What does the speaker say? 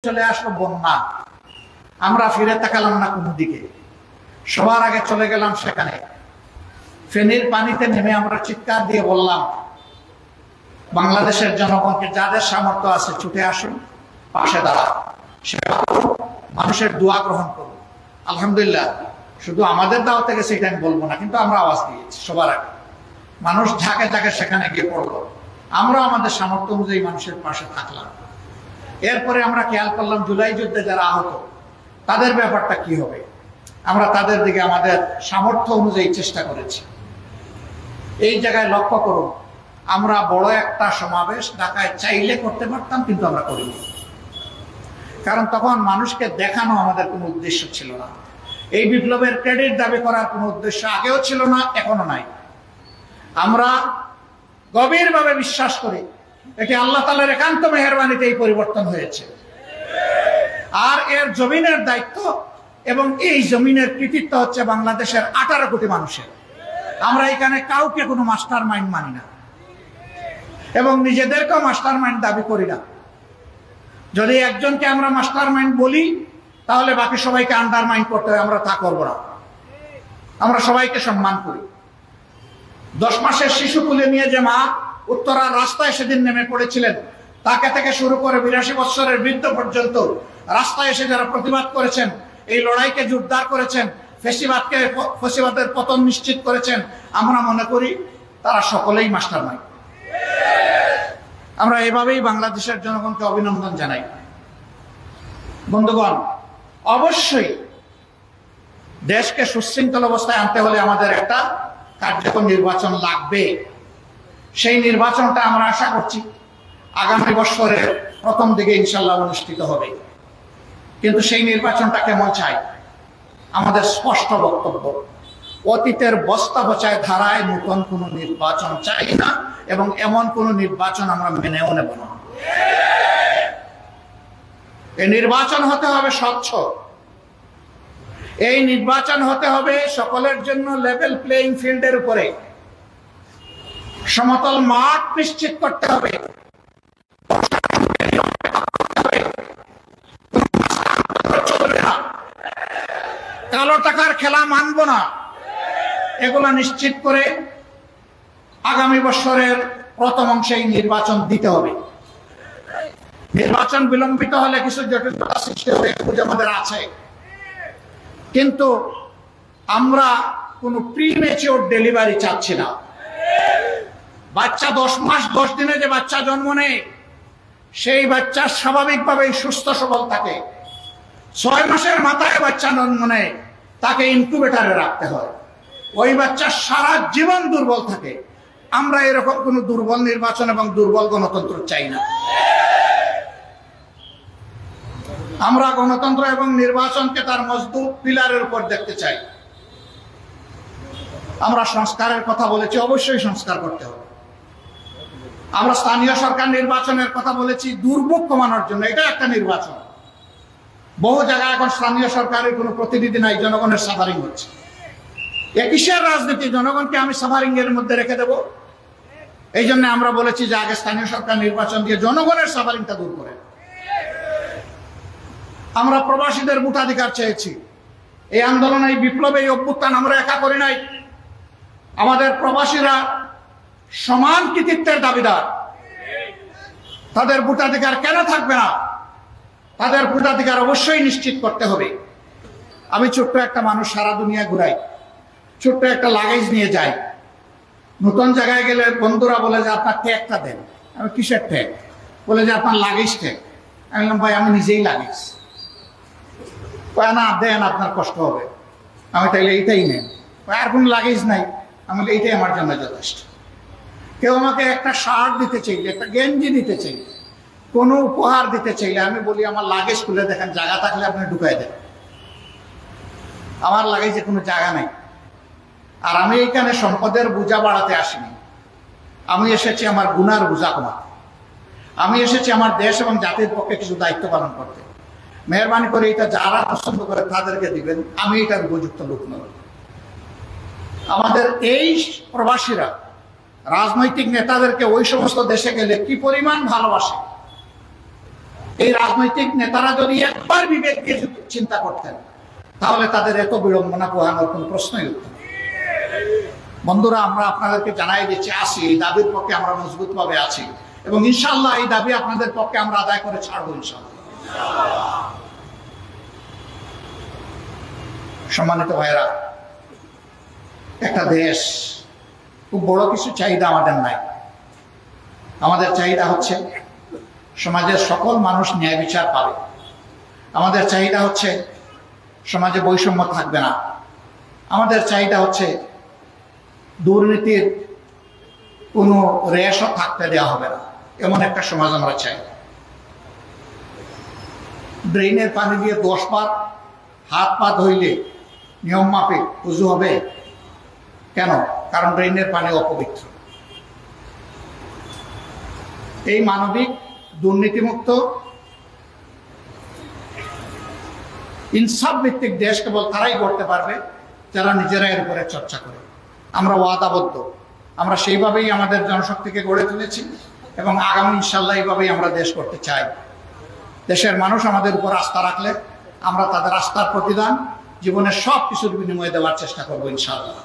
চলে আসলো বন্যা, আমরা ফিরে তাকালাম না কোনো দিকে। সবার আগে চলে গেলাম সেখানে, ফেনীর পানিতে নেমে আমরা চিৎকার দিয়ে বললাম, বাংলাদেশের জনগণকে যাদের সামর্থ্য আছে ছুটে আসুন, পাশে দাঁড়ান, সেবা করুন, মানুষের দোয়া গ্রহণ করুন। আলহামদুলিল্লাহ, শুধু আমাদের দাওয়াতে গেছে এটা আমি বলবো না, কিন্তু আমরা আওয়াজ দিয়েছি সবার আগে। মানুষ ঝাঁকে ঝাঁকে সেখানে গিয়ে পড়লো, আমরা আমাদের সামর্থ্য অনুযায়ী মানুষের পাশে থাকলাম। এরপরে আমরা খেয়াল করলাম জুলাই যুদ্ধে যারা আহত, তাদের ব্যাপারটা কি হবে। আমরা তাদের দিকে আমাদের সামর্থ্য অনুযায়ী চেষ্টা করেছি। এই জায়গায় লক্ষ্য করুন, আমরা বড় একটা সমাবেশ ঢাকায় চাইলে করতে পারতাম, কিন্তু আমরা করিনি। কারণ তখন মানুষকে দেখানো আমাদের কোনো উদ্দেশ্য ছিল না। এই বিপ্লবের ক্রেডিট দাবি করার কোনো উদ্দেশ্য আগেও ছিল না, এখনো নাই। আমরা গভীরভাবে বিশ্বাস করি এটি আল্লাহ তাআলার একান্ত মেহেরবানিতে এই পরিবর্তন হয়েছে। আর এর জমিনের দায়িত্ব এবং এই জমিনের কৃতিত্ব হচ্ছে বাংলাদেশের 18 কোটি মানুষের। আমরা এখানে কাউকে কোনো মাস্টার মাইন্ড মানি না এবং নিজেদেরকেও মাস্টার মাইন্ড দাবি করি না। যদি একজনকে আমরা মাস্টার মাইন্ড বলি, তাহলে বাকি সবাইকে আন্ডারমাইন্ড করতে হয়। আমরা তা করবো না। আমরা সবাইকে সম্মান করি। 10 মাসের শিশু তুলে নিয়ে যে মা উত্তরার রাস্তায় সেদিন নেমে পড়েছিলেন, তাকে থেকে শুরু করে 82 বছরের বৃদ্ধ পর্যন্ত রাস্তায় এসে যারা প্রতিবাদ করেছেন, এই লড়াইকে জোরদার করেছেন, ফ্যাসিবাদের পতন নিশ্চিত করেছেন, আমরা মনে করি তারা সকলেই মাস্টার মাইন্ড। আমরা এভাবেই বাংলাদেশের জনগণকে অভিনন্দন জানাই। বন্ধুগণ, অবশ্যই দেশকে সুশৃঙ্খল অবস্থায় আনতে হলে আমাদের একটা কার্যকর নির্বাচন লাগবে। সেই নির্বাচনটা আমরা আশা করছি আগামী বছরের প্রথম দিকে ইনশাল্লাহ অনুষ্ঠিত হবে। কিন্তু সেই নির্বাচনটা কেমন চাই, আমাদের স্পষ্ট বক্তব্য, অতীতের বস্তা পচায় ধারায় নতুন কোনো নির্বাচন চাই না, এবং এমন কোনো নির্বাচন আমরা মেনেও নেব না। এই নির্বাচন হতে হবে স্বচ্ছ, এই নির্বাচন হতে হবে সকলের জন্য লেভেল প্লেইং ফিল্ডের উপরে, সমতল মাঠ নিশ্চিত করতে হবে। কালো টাকার খেলা মানব না। এগুলা নিশ্চিত করে আগামী বছরের প্রথম অংশে নির্বাচন দিতে হবে। নির্বাচন বিলম্বিত হলে কিছু জটিলতা সৃষ্টি হবে, আমাদের আছে, কিন্তু আমরা কোনো প্রিমেচিওর ডেলিভারি চাচ্ছি না। বাচ্চা 10 মাস 10 দিনে যে বাচ্চা জন্ম নেয়, সেই বাচ্চা স্বাভাবিকভাবেই সুস্থ সবল থাকে। 6 মাসের মাথায় বাচ্চা জন্ম নেয়, তাকে ইনকিউবেটরে রাখতে হয়। ওই বাচ্চা সারা জীবন দুর্বল থাকে। আমরা এরকম কোনো দুর্বল নির্বাচন এবং দুর্বল গণতন্ত্র চাই না। আমরা গণতন্ত্র এবং নির্বাচনকে তার মজবুত পিলারের উপর দেখতে চাই। আমরা সংস্কারের কথা বলেছি, অবশ্যই সংস্কার করতে হবে। আমরা স্থানীয় সরকার নির্বাচনের কথা বলেছি দুর্ভোগ কমানোর জন্য, এটা একটা নির্বাচন। বহু জায়গায় এখন স্থানীয় সরকারের কোনো প্রতিনিধি নাই, জনগণের সাফারিং হচ্ছে। কিসের রাজনীতি? জনগণকে আমি সাফারিং এর মধ্যে রেখে দেব? এই জন্য আমরা বলেছি যে আগে স্থানীয় সরকার নির্বাচন দিয়ে জনগণের সাফারিংটা দূর করে। আমরা প্রবাসীদের ভোটাধিকার চেয়েছি। এই আন্দোলন, এই বিপ্লব, এই অভ্যুত্থান আমরা একা করি নাই। আমাদের প্রবাসীরা সমান কৃতিত্বের দাবিদার। তাদের ভোটাধিকার কেন থাকবে না? তাদের ভোটাধিকার অবশ্যই নিশ্চিত করতে হবে। আমি ছোট্ট একটা মানুষ, সারা দুনিয়া ঘুরাই, ছোট্ট একটা লাগেজ নিয়ে যাই। নতুন জায়গায় গেলে বন্ধুরা বলে যে আপনার ট্যাগটা দেন। আমি কিসের ট্যাগ? বলে যে আপনার লাগেজ ট্যাগ। আমি বললাম ভাই আমি নিজেই লাগেজ। না দেন, আপনার কষ্ট হবে। আমি তাইলে এইটাই নেন। আর কোনো লাগেজ নাই। আমি এইটাই আমার জন্য যথেষ্ট। কেউ আমাকে একটা শার্ট দিতে চাইলে, একটা গেঞ্জি দিতে চাইলে, কোনো উপহার দিতে চাইলে আমি বলি আমার লাগেজ খুলে দেখেন, জায়গা থাকলে আপনি ঢুকাই দেন। আমার লাগেজে কোনো জায়গা নাই। আর আমি এইখানে সম্পদের বোঝা বাড়াতে আসিনি। আমি এসেছি আমার গুনার বোঝা কমাতে। আমি এসেছি আমার দেশ এবং জাতির পক্ষে কিছু দায়িত্ব পালন করতে। মেহরবানি করে এটা যারা পছন্দ করে তাদেরকে দিবেন, আমি এটার উপযুক্ত লোক নই। আমাদের এই প্রবাসীরা রাজনৈতিক নেতাদেরকে ওই সমস্ত দেশে গেলে কি পরিমাণ ভালোবাসে, এই রাজনৈতিক নেতারা যদি একবার বিবেক দিয়ে চিন্তা করতেন, তাহলে তাদের এত বিড়ম্বনা পোহানোর কোন প্রশ্নই উঠত না। বন্ধুরা, আমরা আপনাদেরকে জানাই দিচ্ছি, আসি এই দাবির পক্ষে আমরা মজবুত ভাবে আছি, এবং ইনশাআল্লাহ এই দাবি আপনাদের পক্ষে আমরা আদায় করে ছাড়বো ইনশাআল্লাহ। সম্মানিত ভাইরা, একটা দেশ, খুব বড় কিছু চাহিদা আমাদের নাই। আমাদের চাহিদা হচ্ছে সমাজের সকল মানুষ ন্যায় বিচার পাবে। আমাদের চাহিদা হচ্ছে সমাজে বৈষম্য থাকবে না। আমাদের চাহিদা হচ্ছে দুর্নীতির কোনো রেশও থাকতে দেওয়া হবে না, এমন একটা সমাজ আমরা চাই। ড্রেনের পানি দিয়ে 10 বার হাত পা ধুইলে নিয়ম মাফিক উযু হবে কেন? কারণ ড্রেনের পানি অপবিত্র। এই মানবিক দুর্নীতিমুক্ত ইনসাফ ভিত্তিক দেশ কেবল তারাই করতে পারবে যারা নিজেরা এর উপরে চর্চা করে। আমরা ওয়াদাবদ্ধ, আমরা সেইভাবেই আমাদের জনশক্তিকে গড়ে তুলেছি এবং আগামী ইনশাআল্লাহ এইভাবেই আমরা দেশ করতে চাই। দেশের মানুষ আমাদের উপর আস্থা রাখলে আমরা তাদের আস্থার প্রতিদান জীবনের সব কিছুর বিনিময়ে দেওয়ার চেষ্টা করবো ইনশাআল্লাহ।